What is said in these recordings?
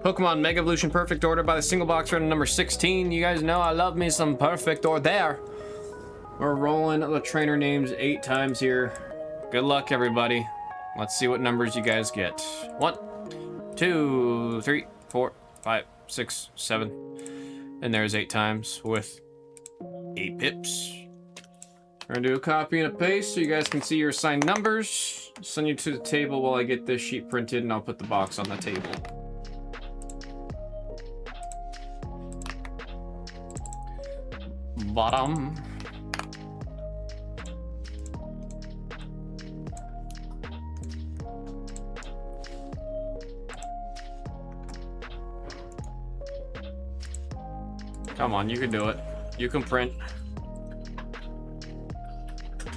Pokemon Mega Evolution Perfect Order by the single box run number 16. You guys know I love me some Perfect Order there. We're rolling the trainer names 8 times here. Good luck, everybody. Let's see what numbers you guys get. 1, 2, 3, 4, 5, 6, 7. And there's 8 times with 8 pips. We're gonna do a copy and a paste so you guys can see your assigned numbers. Send you to the table while I get this sheet printed, and I'll put the box on the table. Bottom. Come on, you can do it. You can print.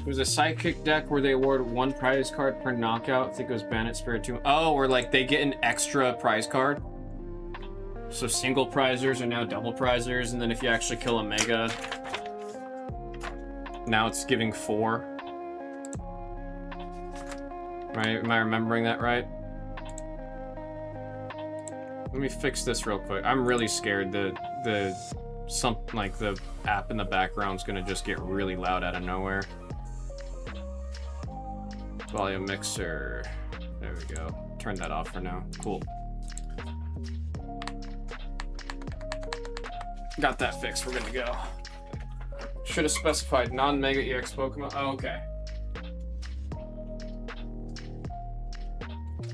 There's a Psychic deck where they award 1 prize card per knockout. I think it was Bandit Spiritomb. Oh, or like they get an extra prize card. So single prizers are now double prizers, and then if you actually kill a Mega, now it's giving 4. Right? Am I remembering that right? Let me fix this real quick. I'm really scared that the app in the background's gonna just get really loud out of nowhere. Volume mixer. There we go. Turn that off for now. Cool. Got that fixed. We're good to go. Should have specified non-Mega EX Pokemon. Oh, okay.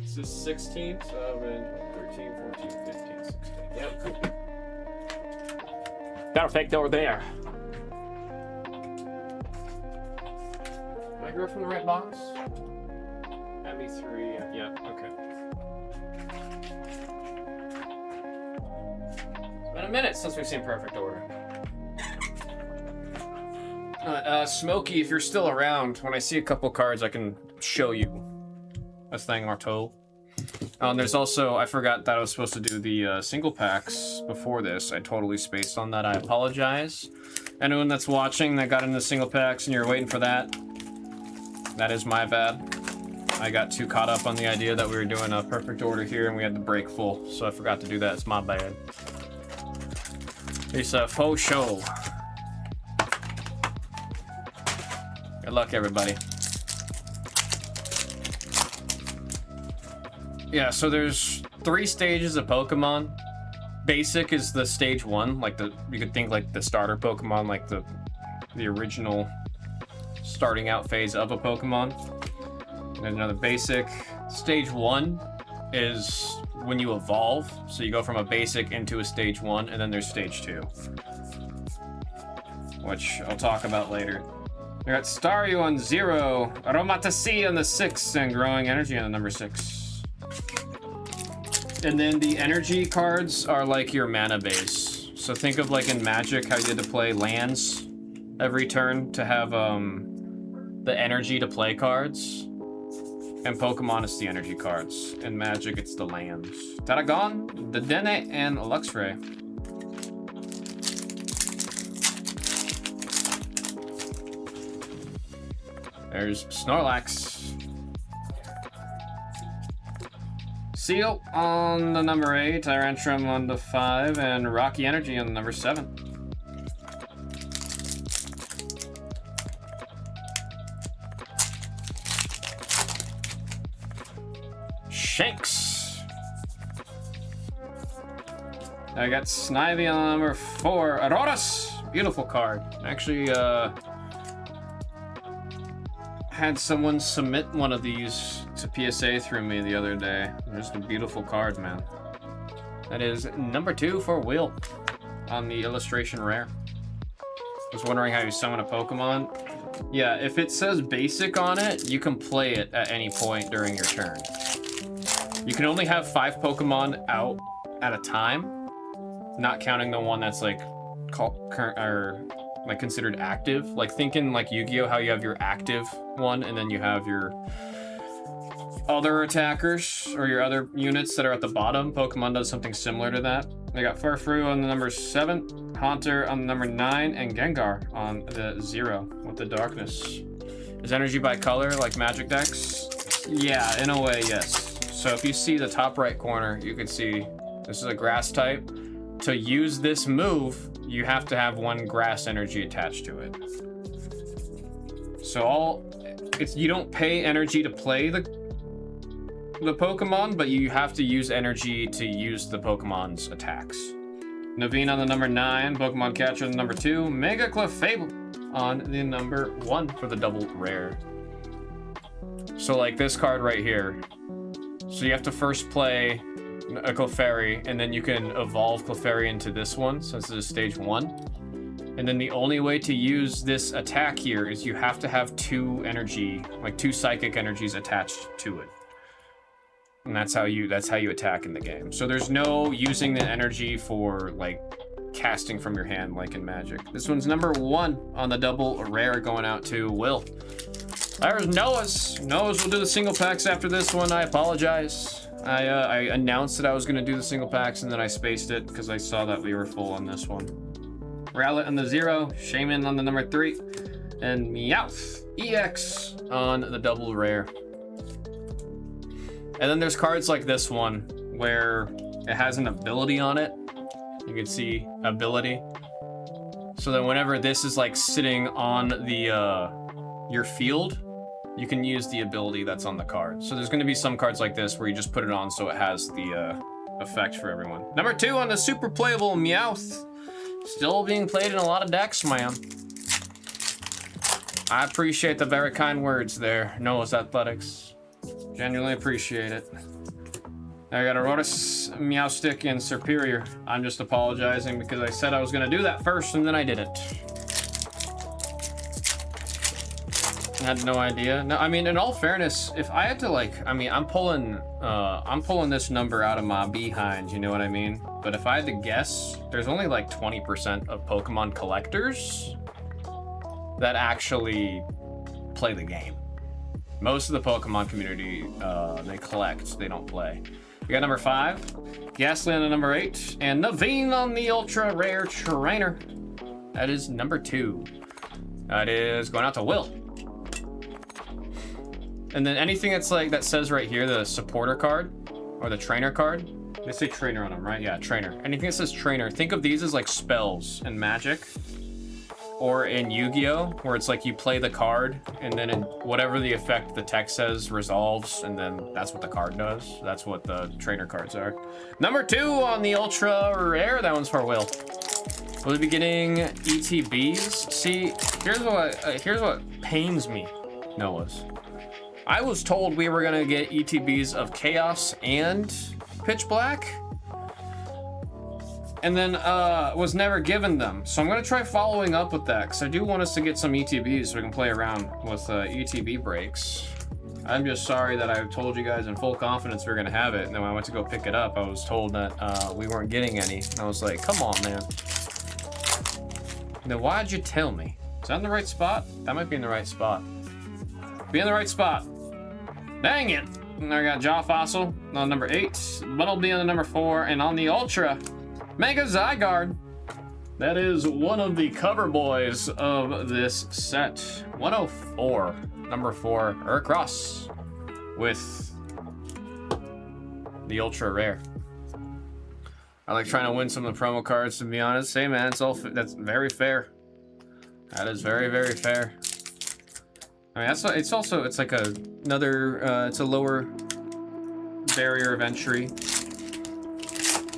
This is 16, 7, 13, 14, 15, 16. Yep, cool. Perfect over there. Did I go from the right box? ME3, yeah, okay. It's been a minute since we've seen Perfect Order. Smokey, if you're still around, when I see a couple cards, I can show you a thing or two. There's also, I forgot that I was supposed to do the single packs before this. I totally spaced on that. I apologize. Anyone that's watching that got into the single packs and you're waiting for that, that is my bad. I got too caught up on the idea that we were doing a Perfect Order here and we had the break full, so I forgot to do that. It's my bad. It's a faux show. Good luck, everybody. Yeah, so there's 3 stages of Pokemon. Basic is the stage 1, like you could think like the starter Pokemon, like the original starting out phase of a Pokemon. And then another basic. Stage 1 is when you evolve, so you go from a basic into a stage 1, and then there's stage 2, which I'll talk about later. We got Staryu on 0, Aromatisse on the 6, and Growing Energy on the number 6. And then the energy cards are like your mana base. So think of like in Magic how you had to play lands every turn to have the energy to play cards. In Pokemon, it's the energy cards. In Magic, it's the lands. Taragon, Dedenne, and Luxray. There's Snorlax. Seal on the number 8, Tyrantrum on the 5, and Rocky Energy on the number 7. Shanks. I got Snivy on number 4. Aurorus! Beautiful card. Actually, had someone submit one of these to PSA through me the other day. Just a beautiful card, man. That is number 2 for Will on the illustration rare. Was wondering how you summon a Pokemon. Yeah, if it says basic on it, you can play it at any point during your turn. You can only have 5 Pokemon out at a time, not counting the one that's like considered active. Like thinking like Yu-Gi-Oh, how you have your active one and then you have your other attackers or your other units that are at the bottom. Pokemon does something similar to that. They got Farfru on the number 7, Haunter on the number 9, and Gengar on the 0 with the darkness. Is energy by color like Magic decks? Yeah, in a way, yes. So if you see the top right corner, you can see This is a grass type. To use this move, you have to have 1 grass energy attached to it. So you don't pay energy to play the Pokemon, but you have to use energy to use the Pokemon's attacks. Naveen on the number 9, Pokemon Catcher on the number 2, Mega Clefable on the number 1 for the double rare. So like this card right here. So you have to first play a Clefairy, and then you can evolve Clefairy into this one, since this is stage 1. And then the only way to use this attack here is you have to have 2 energy, like 2 psychic energies attached to it. And that's how you attack in the game. So there's no using the energy for like casting from your hand like in Magic. This one's number 1 on the double rare, going out to Will. There's Noah's. Noah's will do the single packs after this one. I apologize. I announced that I was going to do the single packs, and then I spaced it because I saw that we were full on this one. Rowlet on the 0, Shaman on the number 3, and Meowth EX on the double rare. And then there's cards like this one where it has an ability on it. You can see ability. So that whenever this is like sitting on the your field, you can use the ability that's on the card. So there's going to be some cards like this where you just put it on so it has the effect for everyone. Number 2 on the super playable Meowth. Still being played in a lot of decks, man. I appreciate the very kind words there, Noah's Athletics. Genuinely appreciate it. I got a Rotos, Meowstic, and Superior. I'm just apologizing because I said I was going to do that first and then I didn't. I had no idea. No, I mean, in all fairness, if I had to I'm pulling this number out of my behind, you know what I mean? But if I had to guess, there's only like 20% of Pokemon collectors that actually play the game. Most of the Pokemon community, they collect, they don't play. We got number 5, Ghastly on the number 8, and Naveen on the ultra rare trainer. That is number 2. That is going out to Will. And then anything that's like, that says right here, the supporter card, or the trainer card. They say trainer on them, right? Yeah, trainer. Anything that says trainer, think of these as like spells in Magic. Or in Yu-Gi-Oh, where it's like you play the card, and then whatever the effect the text says resolves, and then that's what the card does. That's what the trainer cards are. Number 2 on the ultra rare, that one's for Will. Will we be getting ETBs? See, here's what pains me, Noah's. I was told we were gonna get ETBs of Chaos and Pitch Black, and then was never given them. So I'm gonna try following up with that, because I do want us to get some ETBs so we can play around with ETB breaks. I'm just sorry that I told you guys in full confidence we were gonna have it, and then when I went to go pick it up, I was told that we weren't getting any. And I was like, come on, man. Then why'd you tell me? Is that in the right spot? That might be in the right spot. Be in the right spot. Dang it. And I got Jaw Fossil on number 8, Bumblebee on the number 4, and on the ultra, Mega Zygarde. That is one of the cover boys of this set. 104, number 4, Heracross with the ultra rare. I like trying to win some of the promo cards, to be honest. Hey man, that's very fair. That is very, very fair. I mean, it's like another, it's a lower barrier of entry.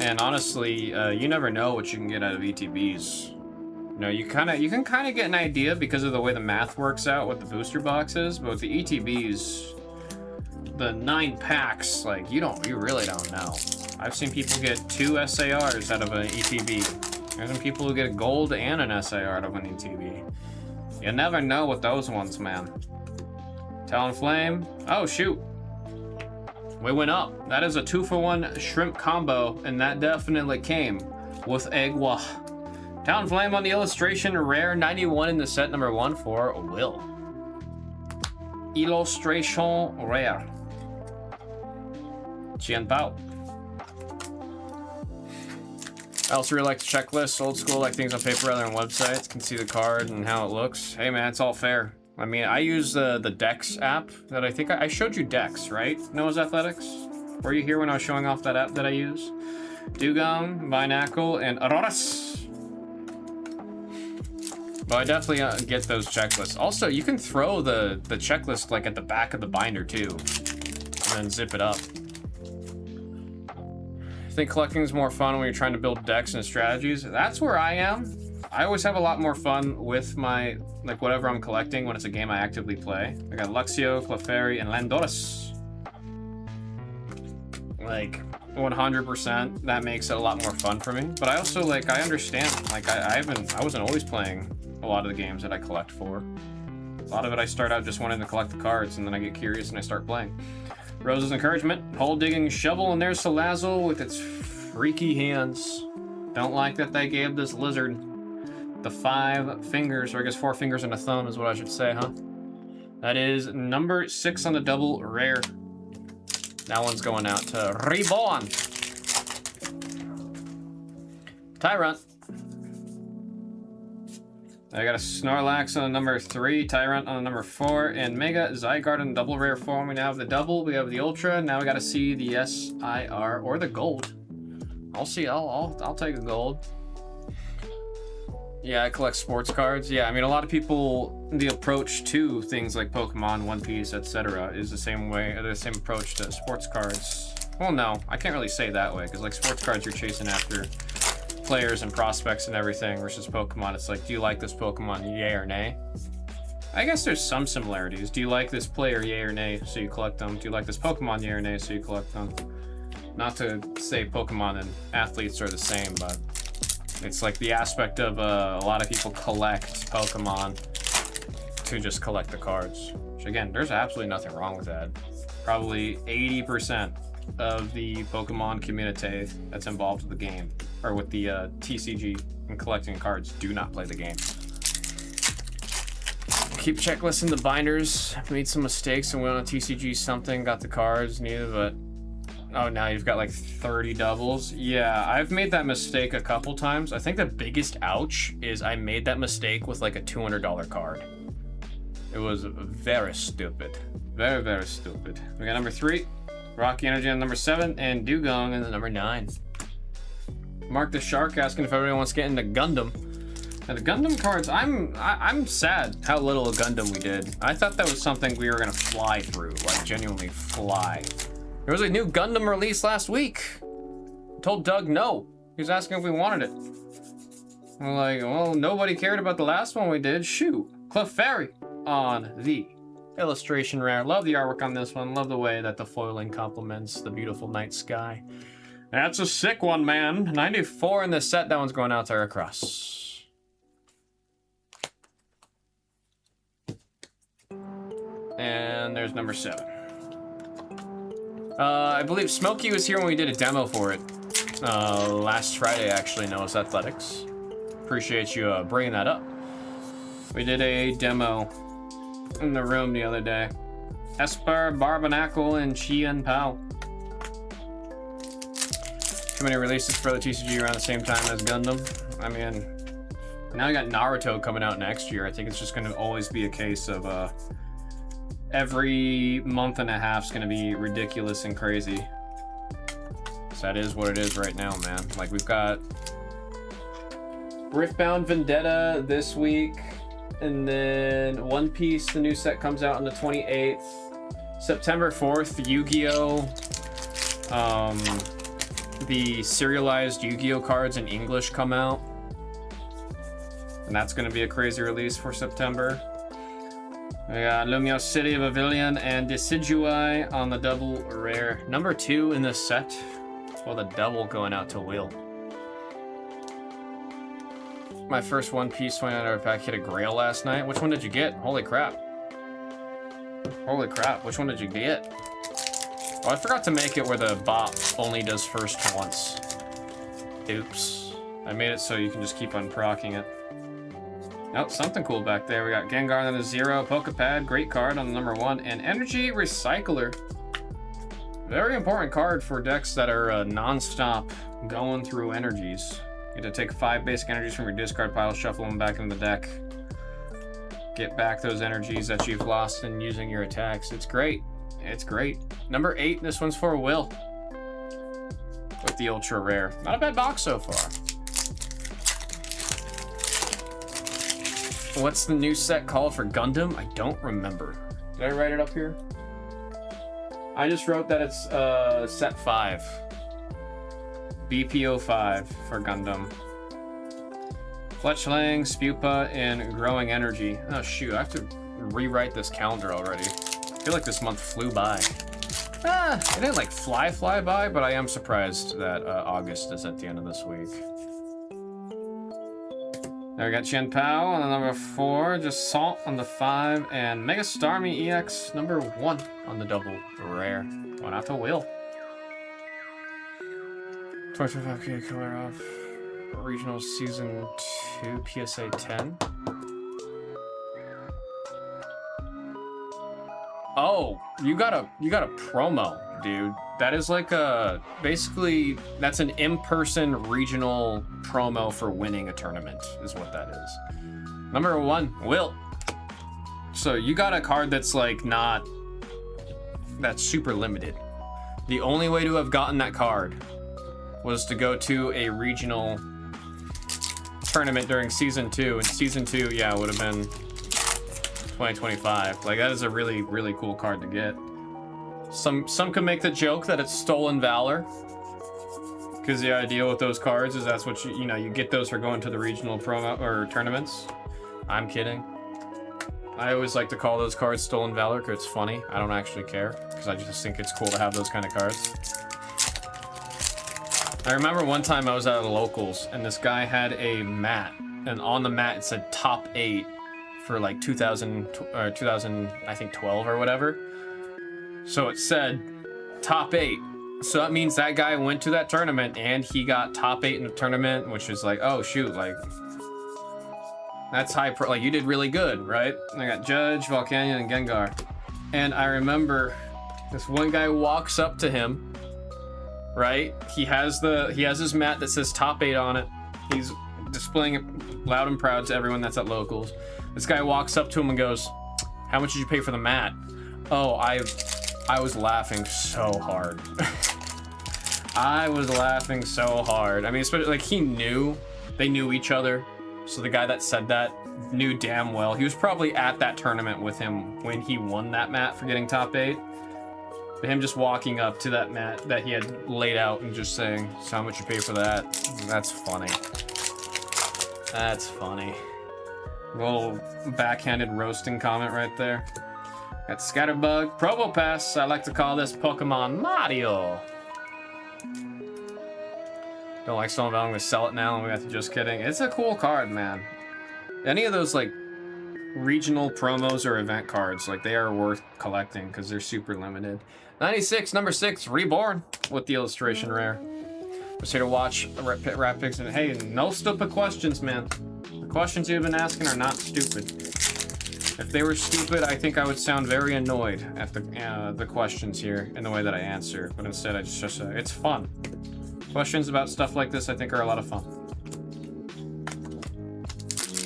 And honestly, you never know what you can get out of ETBs. You know, you can kind of get an idea because of the way the math works out with the booster boxes, but with the ETBs, the 9 packs, like you really don't know. I've seen people get 2 SARs out of an ETB. There's some people who get gold and an SAR out of an ETB. You never know with those ones, man. Talonflame. Oh, shoot. We went up. That is a 2-for-1 shrimp combo, and that definitely came with Egwa. Talonflame on the illustration, rare 91 in the set, number 1 for Will. Illustration rare. Qianbao. I also really like the checklist, old school, like things on paper rather than websites. Can see the card and how it looks. Hey man, it's all fair. I mean, I use the Dex app that I think I showed you Dex, right? Noah's Athletics? Were you here when I was showing off that app that I use? Dugong, Vinacle, and Aurorus. But I definitely get those checklists. Also, you can throw the checklist like at the back of the binder too, and then zip it up. I think collecting is more fun when you're trying to build decks and strategies. That's where I am. I always have a lot more fun with my, like, whatever I'm collecting when it's a game I actively play. I got Luxio, Clefairy, and Landorus. Like, 100%, that makes it a lot more fun for me. But I also, like, I understand, like, I wasn't always playing a lot of the games that I collect for. A lot of it I start out just wanting to collect the cards, and then I get curious and I start playing. Rose's Encouragement, Hole Digging Shovel, and there's Salazzle with its freaky hands. Don't like that they gave this lizard the 5 fingers, or I guess 4 fingers and a thumb is what I should say, huh? That is number 6 on the double rare. That one's going out to Reborn. Tyrant. I got a Snorlax on the number 3, Tyrant on the number 4, and Mega Zygarde in double rare form. We now have the double, we have the ultra, now we gotta see the SIR or the gold. I'll see, I'll take a gold. Yeah, I collect sports cards. Yeah, I mean, a lot of people, the approach to things like Pokemon, One Piece, etc. is the same way, or the same approach to sports cards. Well, no, I can't really say that way, because like sports cards, you're chasing after players and prospects and everything, versus Pokemon, it's like, do you like this Pokemon, yay or nay? I guess there's some similarities. Do you like this player, yay or nay, so you collect them? Do you like this Pokemon, yay or nay, so you collect them? Not to say Pokemon and athletes are the same, but it's like the aspect of a lot of people collect Pokemon to just collect the cards. Which again, there's absolutely nothing wrong with that. Probably 80% of the Pokemon community that's involved with the game, or with the TCG and collecting cards, do not play the game. Keep checklisting the binders. Made some mistakes and went on TCG something, got the cards, needed, but oh, now you've got like 30 doubles. Yeah, I've made that mistake a couple times. I think the biggest ouch is I made that mistake with like a $200 card. It was very stupid. Very, very stupid. We got number 3, Rocky Energy on number 7, and Dugong in the number 9. Mark the Shark asking if everyone wants to get into Gundam. Now the Gundam cards, I'm sad how little of Gundam we did. I thought that was something we were gonna fly through, like genuinely fly. There was a new Gundam release last week. I told Doug no. He was asking if we wanted it. I'm like, well, nobody cared about the last one we did. Shoot. Clefairy on the illustration rare. Love the artwork on this one. Love the way that the foiling complements the beautiful night sky. That's a sick one, man. 94 in the set. That one's going out to Heracross. And there's number 7. I believe Smokey was here when we did a demo for it. Last Friday, actually, Noah's Athletics. Appreciate you bringing that up. We did a demo in the room the other day. Esper, Barbonacle, and Chien Pao. Too many releases for the TCG around the same time as Gundam. I mean, now we got Naruto coming out next year. I think it's just going to always be a case of every month and a half is going to be ridiculous and crazy. So that is what it is right now, man. Like, we've got Riftbound Vendetta this week, and then One Piece, the new set comes out on the 28th. September 4th, Yu-Gi-Oh! The serialized Yu-Gi-Oh! Cards in English come out. And that's going to be a crazy release for September. We got Lumiose City, Pavilion, and Decidueye on the double rare. Number 2 in this set. Well, the double going out to Will. My first One Piece 29 pack hit a Grail last night. Which one did you get? Holy crap. Holy crap, which one did you get? Oh, I forgot to make it where the bot only does first once. Oops. I made it so you can just keep on proccing it. Oh, something cool back there. We got Gengar on the 0, Pokepad, great card on the number 1, and Energy Recycler. Very important card for decks that are non-stop going through energies. You get to take 5 basic energies from your discard pile, shuffle them back into the deck. Get back those energies that you've lost in using your attacks. It's great. It's great. Number 8, this one's for Will. with the ultra rare. Not a bad box so far. What's the new set called for Gundam? I don't remember. Did I write it up here? I just wrote that it's set 5. BPO 5 for Gundam. Fletchling, Spupa, and Growing Energy. Oh shoot, I have to rewrite this calendar already. I feel like this month flew by. It didn't like fly by, but I am surprised that August is at the end of this week. There we got Chen Pao on the number 4, just Salt on the 5, and Mega Starmie EX number 1 on the double rare. Going out to Will. 25k color off. Regional Season 2 PSA 10. Oh, you got a promo, dude. That is like a basically that's an in-person regional promo for winning a tournament is what that is. Number 1, Will. So you got a card that's like that's super limited. The only way to have gotten that card was to go to a regional tournament during season 2, and season 2, yeah, would have been 2025. Like that is a really, really cool card to get. Some could make the joke that it's stolen valor, because the idea with those cards is that's what you get those for going to the regional promo or tournaments. I'm kidding. I always like to call those cards stolen valor because it's funny. I don't actually care because I just think it's cool to have those kind of cards. I remember one time I was at a locals and this guy had a mat, and on the mat it said top 8 for like 2000 I think 12 or whatever. So it said top 8. So that means that guy went to that tournament and he got top 8 in the tournament, which is like, oh shoot, like that's high pro, like you did really good, right? And I got Judge, Volcanion, and Gengar. And I remember this one guy walks up to him, right? He has his mat that says top 8 on it. He's displaying it loud and proud to everyone that's at locals. This guy walks up to him and goes, "How much did you pay for the mat?" Oh, I was laughing so hard. I was laughing so hard. I mean, especially like they knew each other. So the guy that said that knew damn well. He was probably at that tournament with him when he won that mat for getting top 8. But him just walking up to that mat that he had laid out and just saying, "So how much you pay for that?" That's funny. That's funny. A little backhanded roasting comment right there. Got Scatterbug, Probopass. I like to call this Pokemon Mario. Don't like Stolen Valor, I'm gonna sell it now, and we got to Just Kidding. It's a cool card, man. Any of those like regional promos or event cards, like they are worth collecting because they're super limited. 96, number 6, Reborn with the illustration rare. Just here to watch Rat Picks, and hey, no stupid questions, man. The questions you've been asking are not stupid. If they were stupid, I think I would sound very annoyed at the questions here in the way that I answer. But instead, I just it's fun. Questions about stuff like this, I think, are a lot of fun.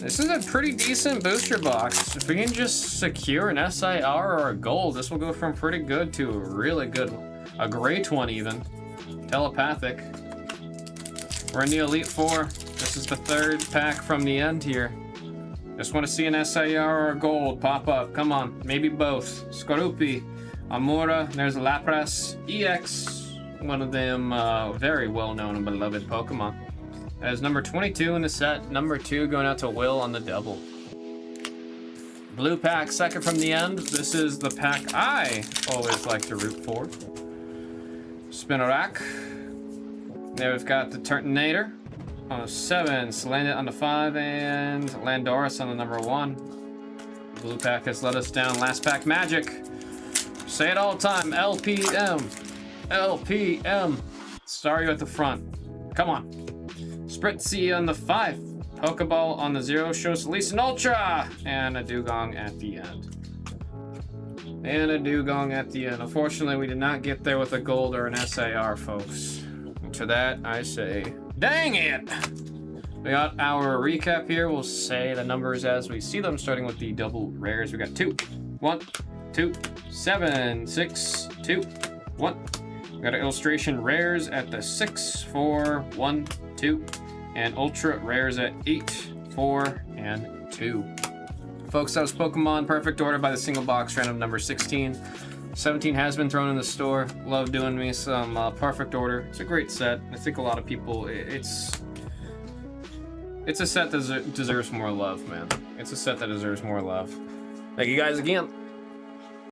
This is a pretty decent booster box. If we can just secure an SIR or a gold, this will go from pretty good to a really good one. A great one, even. Telepathic. We're in the Elite Four. This is the 3rd pack from the end here. Just want to see an SIR or a gold pop up. Come on, maybe both. Skorupi, Amora, there's Lapras, EX. One of them very well-known and beloved Pokemon. That is number 22 in the set. Number 2 going out to Will on the double. Blue pack, 2nd from the end. This is the pack I always like to root for. Spinarak. There we've got the Turtonator on the 7, Salandit on the 5, and Landorus on the number 1. Blue pack has let us down. Last pack magic. Say it all the time. LPM. LPM. Staryu at the front. Come on. Spritzy on the 5. Pokeball on the 0 shows Elise and Ultra. And a Dugong at the end. And a Dugong at the end. Unfortunately, we did not get there with a gold or an SIR, folks. And to that, I say, dang it! We got our recap here. We'll say the numbers as we see them, starting with the double rares. We got 2, 1, 2, 7, 6, 2, 1, Got an illustration rares at the 6, 4, 1, 2, and ultra rares at 8, 4, and 2. Folks, that was Pokemon Perfect Order by the single box random number 16. 17 has been thrown in the store. Love doing me some Perfect Order. It's a great set. I think a lot of people, it's a set that deserves more love, man. It's a set that deserves more love. Thank you guys again.